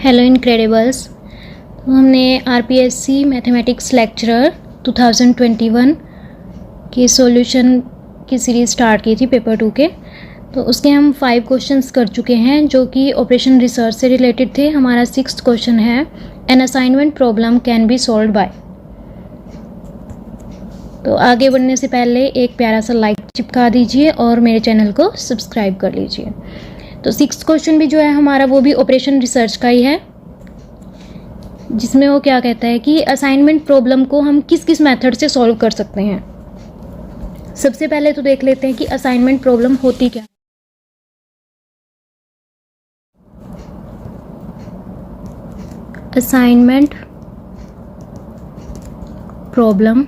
Hello Incredibles. तो हमने RPSC mathematics lecturer 2021 की सॉल्यूशन की सीरीज़ स्टार्ट की थी पेपर 2 के। तो उसके हम 5 क्वेश्चंस कर चुके हैं जो कि ऑपरेशन रिसर्च से रिलेटेड थे। हमारा 6th क्वेश्चन है, an assignment problem can be solved by. तो आगे बढ़ने से पहले एक प्यारा सा लाइक चिपका दीजिए और मेरे चैनल को सब्सक्राइब कर लीजिए। तो 6th क्वेश्चन भी जो है हमारा वो भी ऑपरेशन रिसर्च का ही है, जिसमें वो क्या कहता है कि असाइनमेंट प्रॉब्लम को हम किस किस मेथड से सॉल्व कर सकते हैं। सबसे पहले तो देख लेते हैं कि असाइनमेंट प्रॉब्लम होती क्या है। Assignment problem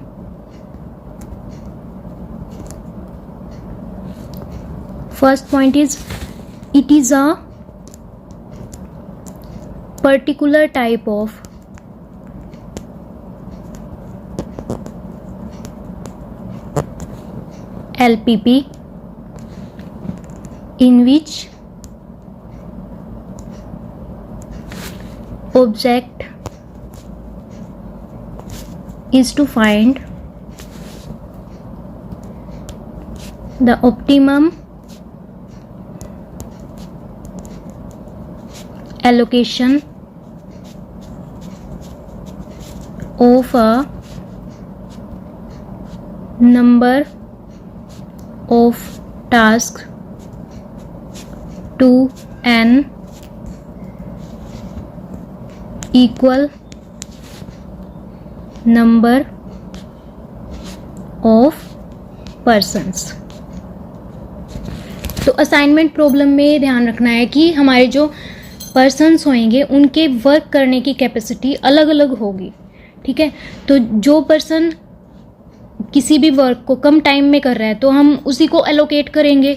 first point is it is a particular type of LPP in which object is to find the optimum allocation of a number of tasks to an equal number of persons। तो assignment problem में ध्यान रखना है कि हमारे जो persons होंगे उनके वर्क करने की कैपेसिटी अलग अलग होगी। ठीक है, तो जो पर्सन किसी भी वर्क को कम टाइम में कर रहा है तो हम उसी को एलोकेट करेंगे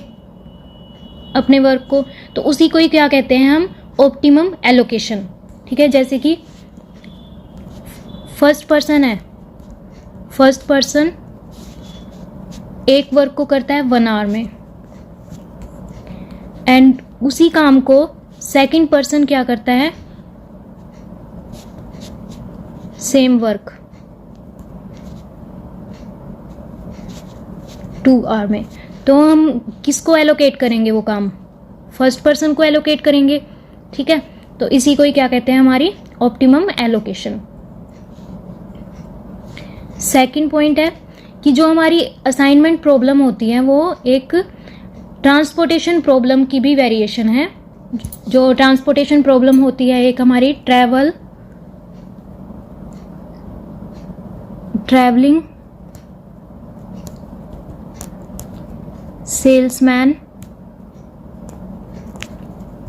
अपने वर्क को, तो उसी को ही क्या कहते हैं हम, ऑप्टिमम एलोकेशन। ठीक है, जैसे कि फर्स्ट पर्सन है, फर्स्ट पर्सन एक वर्क को करता है 1 आवर में, एंड उसी काम को सेकंड पर्सन क्या करता है, सेम वर्क 2 आवर में। तो हम किसको एलोकेट करेंगे वो काम, फर्स्ट पर्सन को एलोकेट करेंगे। ठीक है, तो इसी को ही क्या कहते हैं, हमारी ऑप्टिमम एलोकेशन। सेकंड पॉइंट है कि जो हमारी असाइनमेंट प्रॉब्लम होती है वो एक ट्रांसपोर्टेशन प्रॉब्लम की भी वेरिएशन है। जो ट्रांसपोर्टेशन प्रॉब्लम होती है एक हमारी travelling salesman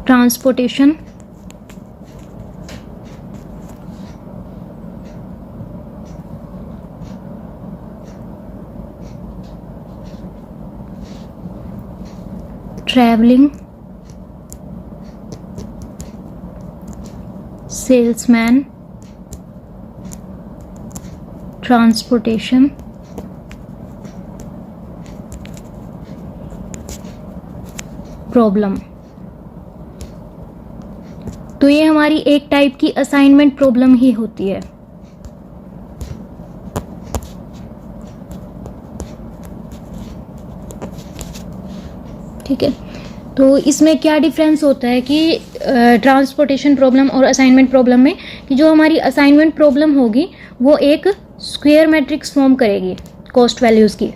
transportation, travelling salesman transportation problem. तो ये हमारी एक टाइप की असाइनमेंट प्रॉब्लम ही होती है। ठीक है, तो इसमें क्या डिफरेंस होता है कि ट्रांसपोर्टेशन प्रॉब्लम और असाइनमेंट प्रॉब्लम में, कि जो हमारी असाइनमेंट प्रॉब्लम होगी वो एक स्क्वायर मैट्रिक्स फॉर्म करेगी कॉस्ट वैल्यूज की।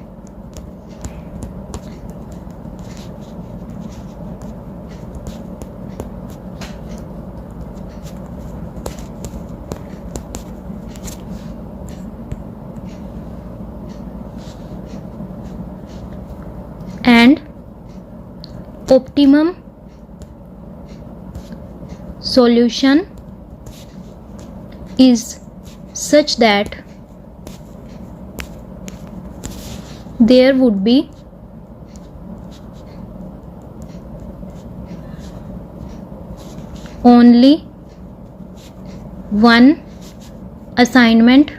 And optimum solution is such that there would be only one assignment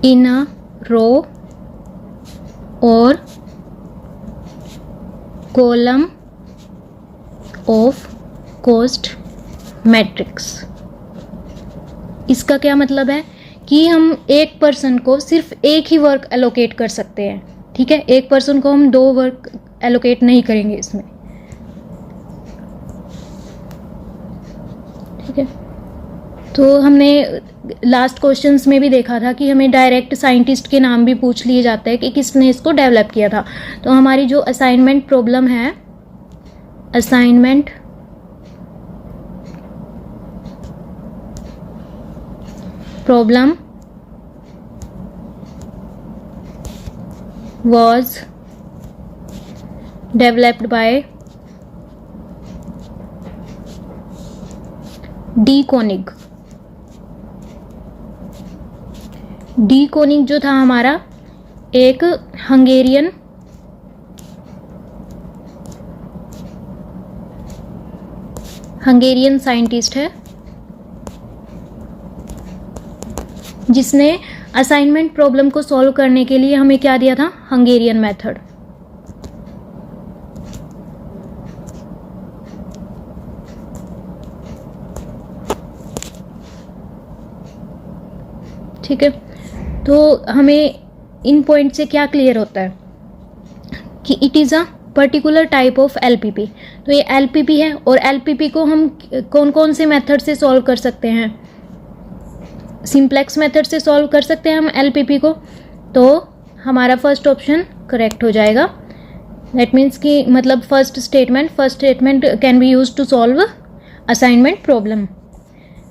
in a row or column of cost matrix. इसका क्या मतलब है कि हम एक पर्सन को सिर्फ एक ही वर्क एलोकेट कर सकते हैं, ठीक है। एक पर्सन को हम 2 वर्क एलोकेट नहीं करेंगे इसमें, ठीक है। तो हमने लास्ट क्वेश्चंस में भी देखा था कि हमें डायरेक्ट साइंटिस्ट के नाम भी पूछ लिए जाते हैं कि किसने इसको डेवलप किया था। तो हमारी जो असाइनमेंट प्रॉब्लम है, assignment problem was developed by D Konig. D Konig जो था हमारा एक हंगेरियन साइंटिस्ट है, जिसने असाइनमेंट प्रॉब्लम को सॉल्व करने के लिए हमें क्या दिया था, हंगेरियन मेथड। ठीक है। तो हमें इन पॉइंट से क्या क्लियर होता है कि it is a particular type of LPP. तो ये एलपीपी है और एलपीपी को हम कौन कौन से मेथड से सॉल्व कर सकते हैं, सिंप्लेक्स मेथड से सॉल्व कर सकते हैं हम एलपीपी को। तो हमारा फर्स्ट ऑप्शन करेक्ट हो जाएगा। दैट मीन्स कि मतलब first statement can be use to solve assignment problem.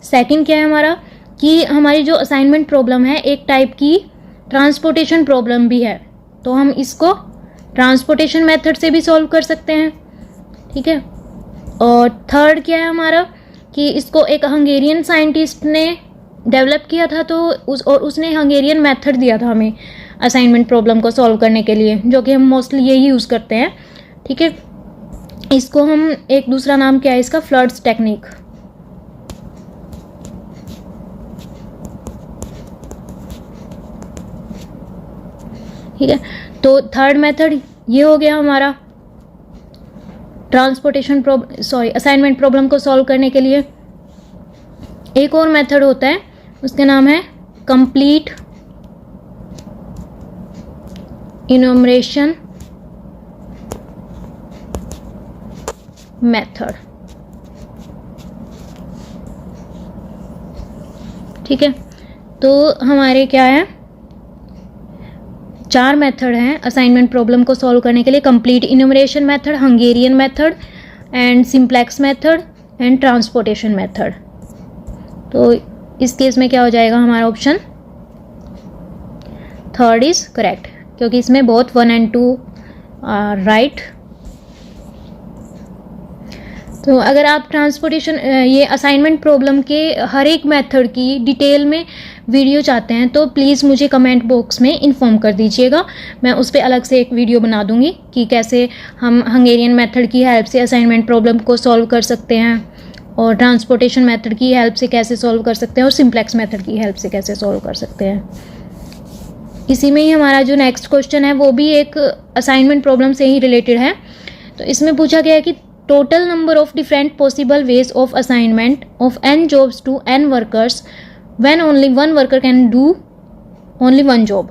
Second क्या है हमारा कि हमारी जो असाइनमेंट प्रॉब्लम है एक टाइप की ट्रांसपोर्टेशन प्रॉब्लम भी है, तो हम इसको ट्रांसपोर्टेशन मेथड से भी सॉल्व कर सकते हैं, ठीक है। और थर्ड क्या है हमारा कि इसको एक हंगेरियन साइंटिस्ट ने डेवलप किया था, तो उसने हंगेरियन मेथड दिया था हमें असाइनमेंट प्रॉब्लम को सॉल्व करने के लिए, जो कि हम मोस्टली यही यूज़ करते हैं, ठीक है। इसको हम एक दूसरा नाम क्या है इसका, फ्लड्स टेक्निक। ठीक है। तो थर्ड मेथड ये हो गया हमारा असाइनमेंट प्रॉब्लम को सॉल्व करने के लिए। एक और मेथड होता है, उसका नाम है कंप्लीट इनुमरेशन मेथड, ठीक है। तो हमारे क्या है, 4 मेथड हैं असाइनमेंट प्रॉब्लम को सॉल्व करने के लिए, complete enumeration method, Hungarian method and simplex method and transportation method. तो इस केस में क्या हो जाएगा, हमारा ऑप्शन थर्ड इज करेक्ट, क्योंकि इसमें बोथ 1 and 2 आर राइट। तो अगर आप ट्रांसपोर्टेशन ये असाइनमेंट प्रॉब्लम के हर एक मेथड की डिटेल में वीडियो चाहते हैं तो प्लीज़ मुझे कमेंट बॉक्स में इन्फॉर्म कर दीजिएगा। मैं उस पर अलग से एक वीडियो बना दूंगी कि कैसे हम हंगेरियन मेथड की हेल्प से असाइनमेंट प्रॉब्लम को सॉल्व कर सकते हैं, और ट्रांसपोर्टेशन मेथड की हेल्प से कैसे सॉल्व कर सकते हैं, और सिंप्लेक्स मेथड की हेल्प से कैसे सॉल्व कर सकते हैं। इसी में ही हमारा जो नेक्स्ट क्वेश्चन है वो भी एक असाइनमेंट प्रॉब्लम से ही रिलेटेड है। तो इसमें पूछा गया है कि total number of different possible ways of assignment of n jobs to n workers when only 1 worker can do only 1 job.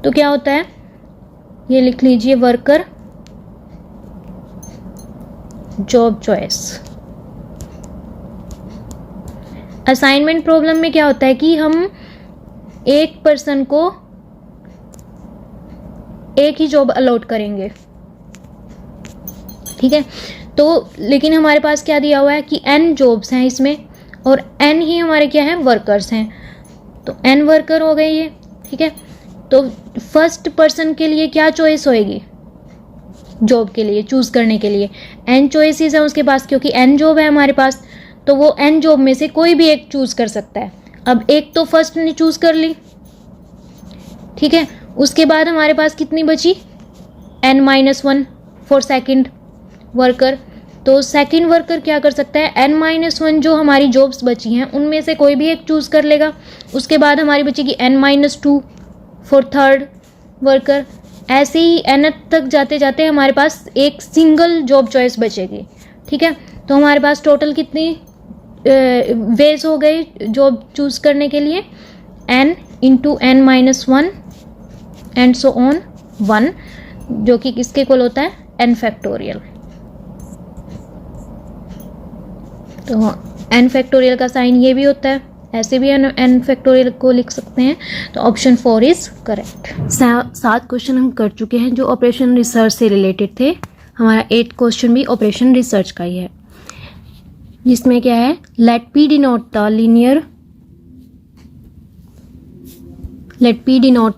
तो क्या होता है, ये लिख लीजिए, worker job choice. Assignment problem में क्या होता है कि हम एक पर्सन को एक ही जॉब अलॉट करेंगे, ठीक है। तो लेकिन हमारे पास क्या दिया हुआ है कि n जॉब्स हैं इसमें, और n ही हमारे क्या हैं, वर्कर्स हैं। तो n वर्कर हो गए ये, ठीक है। तो फर्स्ट पर्सन के लिए क्या चॉइस होएगी, जॉब के लिए चूज करने के लिए n चॉइसेस है उसके पास, क्योंकि n जॉब है हमारे पास, तो वो n जॉब में से कोई भी एक चूज कर सकता है। अब एक तो फर्स्ट ने चूज कर ली, ठीक है। उसके बाद हमारे पास कितनी बची, n-1 फॉर सेकंड वर्कर। तो सेकंड वर्कर क्या कर सकता है, n-1 जो हमारी जॉब्स बची हैं उनमें से कोई भी एक चूज कर लेगा। उसके बाद हमारी बचेगी n-2 फॉर थर्ड वर्कर, ऐसे ही n तक जाते जाते हमारे पास एक सिंगल जॉब चॉइस बचेगी, ठीक है। तो हमारे पास टोटल कितनी वेज हो गई जॉब चूज करने के लिए, n into n minus 1 and so on 1, जो कि किसके इक्वल होता है n फैक्टोरियल। तो n फैक्टोरियल का साइन ये भी होता है, ऐसे भी n फैक्टोरियल को लिख सकते हैं। तो ऑप्शन 4 इज करेक्ट। 7 क्वेश्चन हम कर चुके हैं जो ऑपरेशन रिसर्च से रिलेटेड थे। हमारा 8 क्वेश्चन भी ऑपरेशन रिसर्च का ही है, जिसमें क्या है, let P denote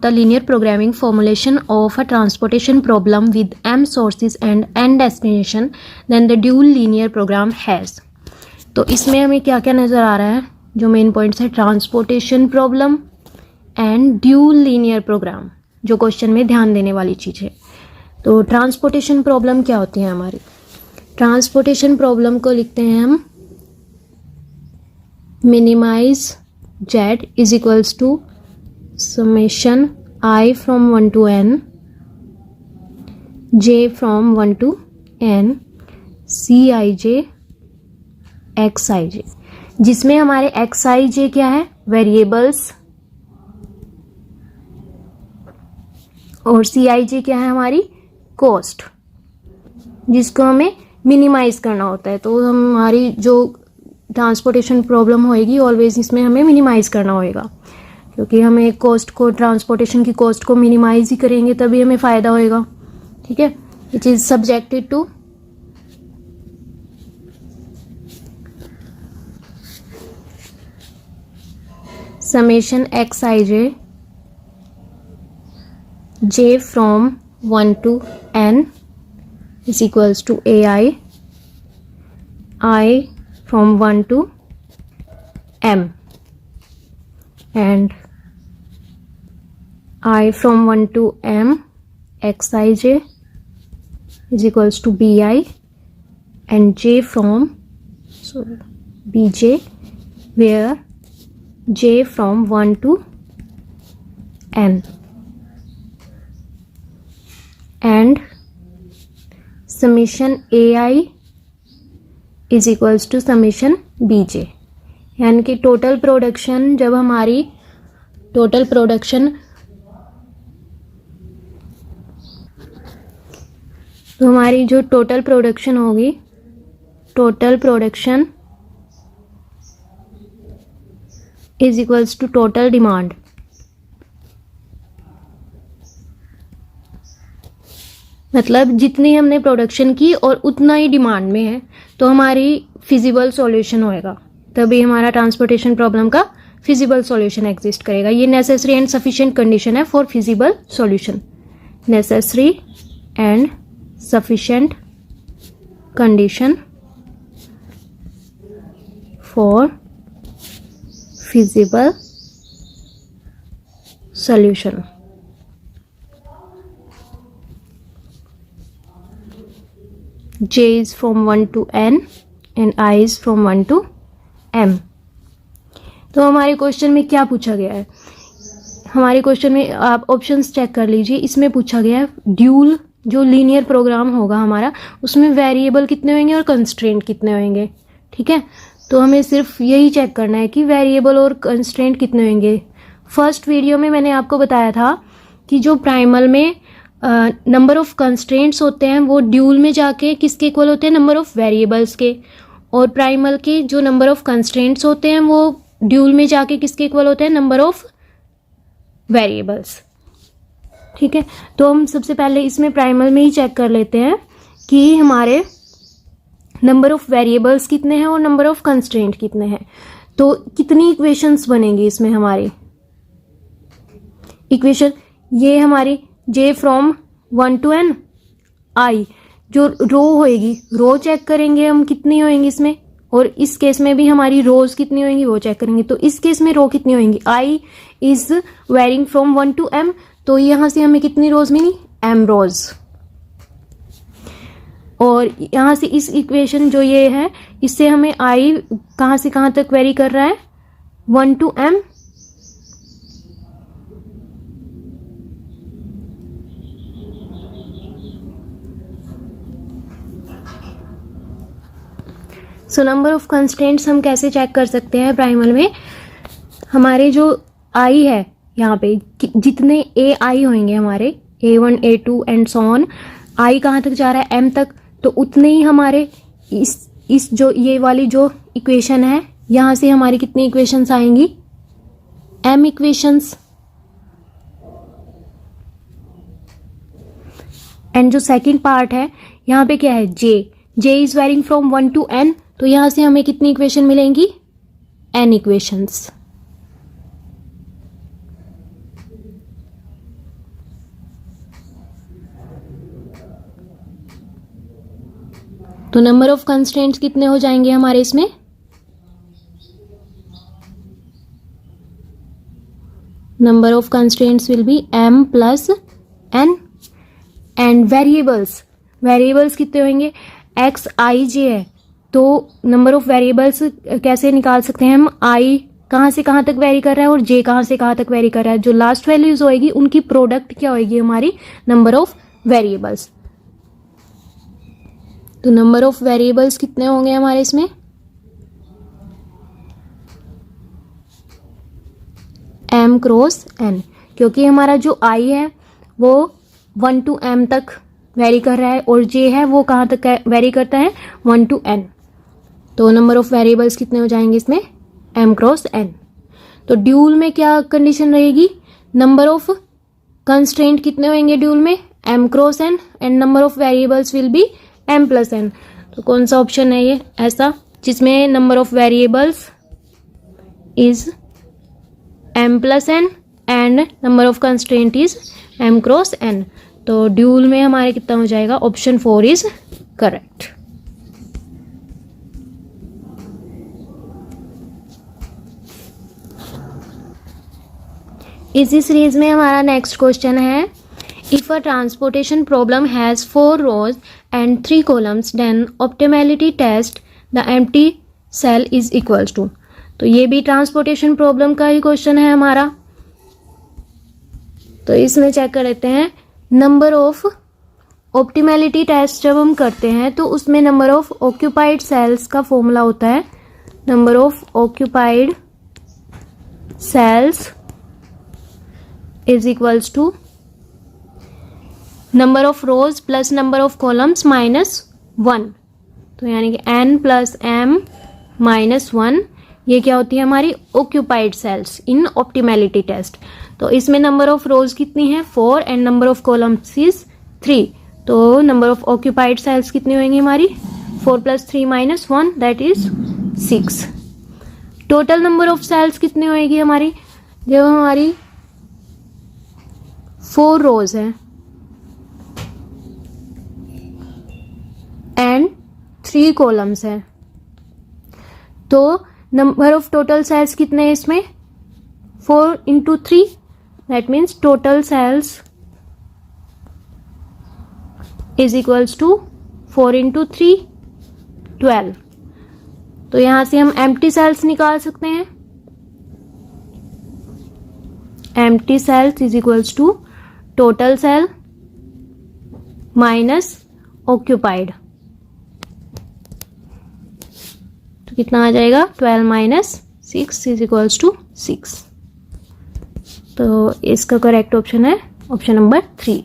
the linear programming formulation of a transportation problem with m sources and n destination then the dual linear program has. तो इसमें हमें क्या क्या नज़र आ रहा है, जो मेन पॉइंट्स है, transportation problem and dual linear program, जो क्वेश्चन में ध्यान देने वाली चीज़ है। तो ट्रांसपोर्टेशन प्रॉब्लम क्या होती है हमारी, ट्रांसपोर्टेशन प्रॉब्लम को लिखते हैं हम minimize z is equals to summation i from 1 to n j from 1 to n cij xij, जिसमें हमारे xij क्या है, वेरिएबल्स, और cij क्या है, हमारी कॉस्ट, जिसको हमें मिनिमाइज करना होता है। तो हमारी जो ट्रांसपोर्टेशन प्रॉब्लम होएगी ऑलवेज इसमें हमें मिनिमाइज करना होएगा, क्योंकि हमें कॉस्ट को, ट्रांसपोर्टेशन की कॉस्ट को मिनिमाइज ही करेंगे तभी हमें फ़ायदा होएगा, ठीक है। It is subjected to summation xij j from 1 to n is equals to ai I from 1 to m and I from 1 to m xij is equals to bi and j from bj where j from 1 to n and summation ai is equals to summation bj, यानी कि total production, जब हमारी total production, तो हमारी जो total production होगी, total production is equals to total demand. मतलब जितनी हमने प्रोडक्शन की और उतना ही डिमांड में है, तो हमारी फिजिबल सॉल्यूशन होएगा, तभी हमारा ट्रांसपोर्टेशन प्रॉब्लम का फिजिबल सॉल्यूशन एग्जिस्ट करेगा। ये नेसेसरी एंड सफिशिएंट कंडीशन है for feasible solution, necessary and sufficient condition for feasible solution। j is from 1 to n and I is from 1 to m। तो हमारे question में क्या पूछा गया है, हमारे क्वेश्चन में आप ऑप्शंस चेक कर लीजिए। इसमें पूछा गया है ड्यूल, जो लीनियर प्रोग्राम होगा हमारा, उसमें वेरिएबल कितने होंगे और कंस्ट्रेंट कितने होंगे, ठीक है। तो हमें सिर्फ यही चेक करना है कि वेरिएबल और कंस्ट्रेंट कितने होंगे। फर्स्ट वीडियो में मैंने आपको बताया था कि जो प्राइमल में नंबर ऑफ कंस्ट्रेंट्स होते हैं वो ड्यूल में जाके किसके इक्वल होते हैं, नंबर ऑफ वेरिएबल्स के, और प्राइमल के जो नंबर ऑफ कंस्ट्रेंट्स होते हैं वो ड्यूल में जाके किसके इक्वल होते हैं, नंबर ऑफ वेरिएबल्स, ठीक है। तो हम सबसे पहले इसमें प्राइमल में ही चेक कर लेते हैं कि हमारे नंबर ऑफ वेरिएबल्स कितने हैं और नंबर ऑफ कंस्ट्रेंट कितने हैं। तो कितनी इक्वेशंस बनेंगी इसमें हमारी इक्वेशन, ये हमारी j from 1 to n i, जो रो होएगी, रो चेक करेंगे हम कितनी होएंगी इसमें, और इस केस में भी हमारी रोज कितनी होएंगी वो चेक करेंगे। तो इस केस में रो कितनी होएंगी, i is varying from 1 to m, तो यहाँ से हमें कितनी रोज मिली, m रोज। और यहाँ से इस इक्वेशन जो ये है, इससे हमें i कहाँ से कहाँ तक वेरी कर रहा है, 1 to m, so number of constraints हम कैसे चेक कर सकते हैं प्राइमल में, हमारे जो आई है यहाँ पे जितने ए आई होंगे हमारे A1 A2 and so on, आई कहाँ तक जा रहा है M तक, तो उतने ही हमारे इस जो ये वाली जो इक्वेशन है यहाँ से हमारी कितनी इक्वेशंस आएंगी, M इक्वेशंस। एंड जो सेकंड पार्ट है यहाँ पे क्या है J is varying from 1 to N, तो यहाँ से हमें कितनी इक्वेशन मिलेंगी, N इक्वेशंस। तो नंबर ऑफ कंस्ट्रेंट्स कितने हो जाएंगे हमारे इसमें, number of constraints will be M plus N। And variables कितने होंगे, X I J है, तो नंबर ऑफ वेरिएबल्स कैसे निकाल सकते हैं हम, I कहाँ से कहाँ तक वेरी कर रहा है और J कहाँ से कहाँ तक वेरी कर रहा है, जो लास्ट वैल्यूज होएगी उनकी प्रोडक्ट क्या होएगी हमारी नंबर ऑफ वेरिएबल्स। तो नंबर ऑफ वेरिएबल्स कितने होंगे हमारे इसमें, M क्रॉस N, क्योंकि हमारा जो I है वो 1 to M तक वेरी कर रहा है और J है वो कहाँ तक वेरी करता है, 1 to N। तो नंबर ऑफ वेरिएबल्स कितने हो जाएंगे इसमें, M क्रॉस N। तो ड्यूल में क्या कंडीशन रहेगी, नंबर ऑफ कंस्ट्रेंट कितने होंगे ड्यूल में, M cross N and number of variables will be M plus N। तो कौन सा ऑप्शन है ये ऐसा जिसमें number of variables is M plus N and number of constraint is M cross N। तो ड्यूल में हमारे कितना हो जाएगा, ऑप्शन 4 इज करेक्ट। इसी सीरीज में हमारा नेक्स्ट क्वेश्चन है, if a transportation problem has 4 rows and 3 columns then optimality test the empty cell is equals to। तो ये भी ट्रांसपोर्टेशन प्रॉब्लम का ही क्वेश्चन है हमारा। तो इसमें चेक कर लेते हैं, नंबर ऑफ ऑप्टिमैलिटी टेस्ट जब हम करते हैं तो उसमें नंबर ऑफ ऑक्यूपाइड सेल्स का फॉर्मूला होता है, number of occupied cells is equals to number of rows plus number of columns -1। तो यानी कि N प्लस M -1, ये क्या होती है हमारी ऑक्यूपाइड सेल्स इन ऑप्टिमैलिटी टेस्ट। तो इसमें नंबर ऑफ रोज कितनी है 4 and number of columns is 3। तो नंबर ऑफ ऑक्यूपाइड सेल्स कितनी होंगी हमारी, 4 + 3 - 1 दैट इज 6। टोटल नंबर ऑफ सेल्स कितनी होएगी हमारी, जब हमारी 4 रोज है एंड 3 कॉलम्स है, तो नंबर ऑफ टोटल सेल्स कितने हैं इसमें, 4 × 3 that means total cells is equals to 4 × 3 12। तो यहां से हम एम्प्टी सेल्स निकाल सकते हैं, empty cells is equals to total cell minus occupied. तो कितना आ जाएगा, 12 - 6 इज इक्वल्स टू 6। तो इसका करेक्ट ऑप्शन है ऑप्शन नंबर 3।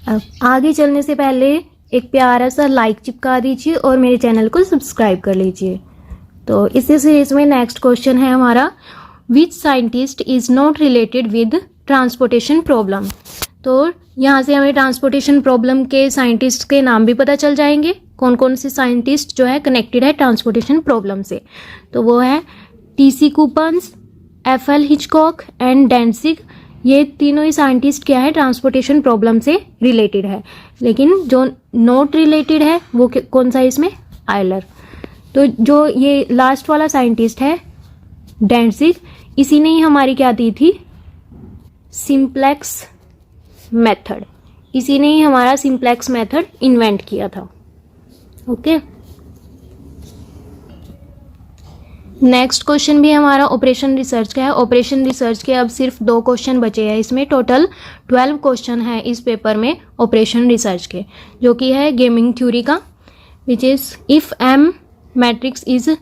अब आगे चलने से पहले एक प्यारा सा लाइक चिपका दीजिए और मेरे चैनल को सब्सक्राइब कर लीजिए। तो इसी सीरीज में नेक्स्ट क्वेश्चन है हमारा, which scientist is not related with transportation problem. तो यहाँ से हमें ट्रांसपोर्टेशन प्रॉब्लम के साइंटिस्ट के नाम भी पता चल जाएंगे, कौन कौन से साइंटिस्ट जो है कनेक्टेड है ट्रांसपोर्टेशन प्रॉब्लम से। तो वो है T.C. Koopmans, F.L. Hitchcock and Dantzig. ये तीनों ही साइंटिस्ट क्या है, ट्रांसपोर्टेशन प्रॉब्लम से रिलेटेड है। लेकिन जो नॉट रिलेटेड है वो कौन सा है इसमें, आयलर। तो जो ये लास्ट वाला साइंटिस्ट है डेंसिग, इसी ने ही हमारी क्या दी थी, सिंप्लेक्स मेथड। इसी ने ही हमारा सिंप्लेक्स मेथड इन्वेंट किया था। ओके, नेक्स्ट क्वेश्चन भी हमारा ऑपरेशन रिसर्च का है। ऑपरेशन रिसर्च के अब सिर्फ 2 क्वेश्चन बचे हैं, इसमें टोटल 12 क्वेश्चन है इस पेपर में ऑपरेशन रिसर्च के, जो कि है गेमिंग थ्योरी का, which is if M matrix is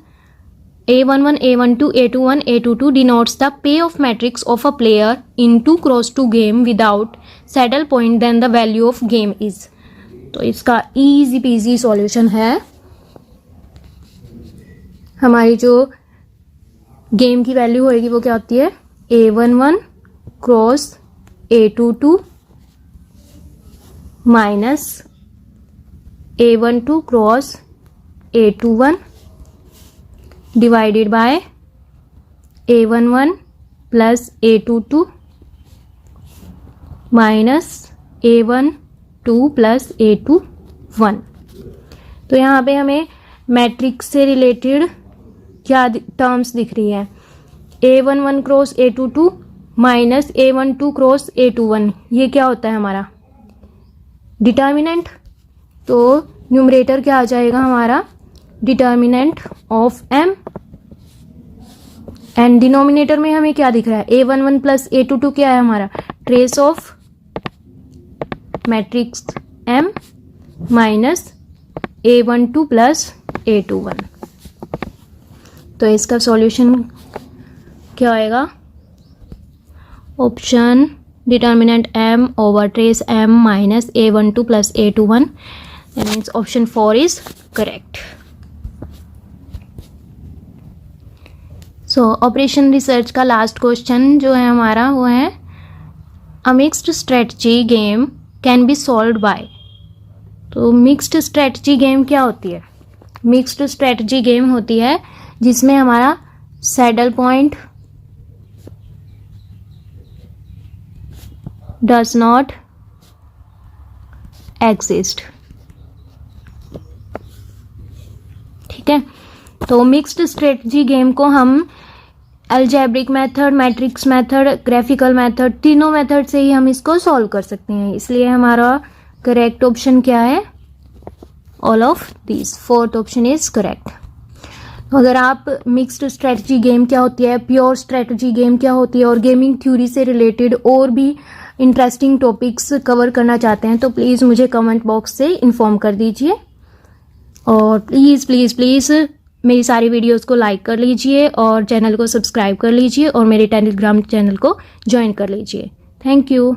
A11, A12, A21, A22 denotes the payoff matrix of a player in 2 cross 2 game without saddle point, then the value of game is। तो इसका easy peasy solution है। हमारी जो game की value होएगी वो क्या होती है, A11 cross A22 minus A12 cross A21 divided by A11 plus A22 minus A12 plus A21। तो यहाँ पे हमें मैट्रिक्स से रिलेटेड क्या टर्म्स दिख रही है, A11 cross A22 minus A12 cross A21, ये क्या होता है हमारा डिटर्मिनेंट। तो न्यूमरेटर क्या आ जाएगा हमारा, determinant of M, and denominator में हमें क्या दिख रहा है, A11 प्लस A22 क्या है हमारा, trace of matrix M minus A12 plus A21। तो इसका सॉल्यूशन क्या आएगा, option determinant M over trace M minus A12 plus A21, that means option 4 is correct. So operation research का लास्ट क्वेश्चन जो है हमारा वो है, a mixed strategy game can be solved by. तो मिक्स्ड स्ट्रेटजी गेम क्या होती है, मिक्स्ड स्ट्रेटजी गेम होती है जिसमें हमारा saddle point does not exist. ठीक है, तो मिक्स्ड स्ट्रेटजी गेम को हम algebraic method, matrix method, graphical method, तीनों मेथड से ही हम इसको सॉल्व कर सकते हैं। इसलिए हमारा करेक्ट ऑप्शन क्या है, all of this, fourth option is correct. अगर आप मिक्स्ड स्ट्रेटजी गेम क्या होती है, प्योर स्ट्रेटजी गेम क्या होती है और गेमिंग थ्योरी से रिलेटेड और भी इंटरेस्टिंग टॉपिक्स कवर करना चाहते हैं तो प्लीज़ मुझे कमेंट बॉक्स से इन्फॉर्म कर दीजिए, और प्लीज़ प्लीज़ प्लीज़ मेरी सारी वीडियोस को लाइक कर लीजिए और चैनल को सब्सक्राइब कर लीजिए और मेरे टेलीग्राम चैनल को ज्वाइन कर लीजिए। Thank you.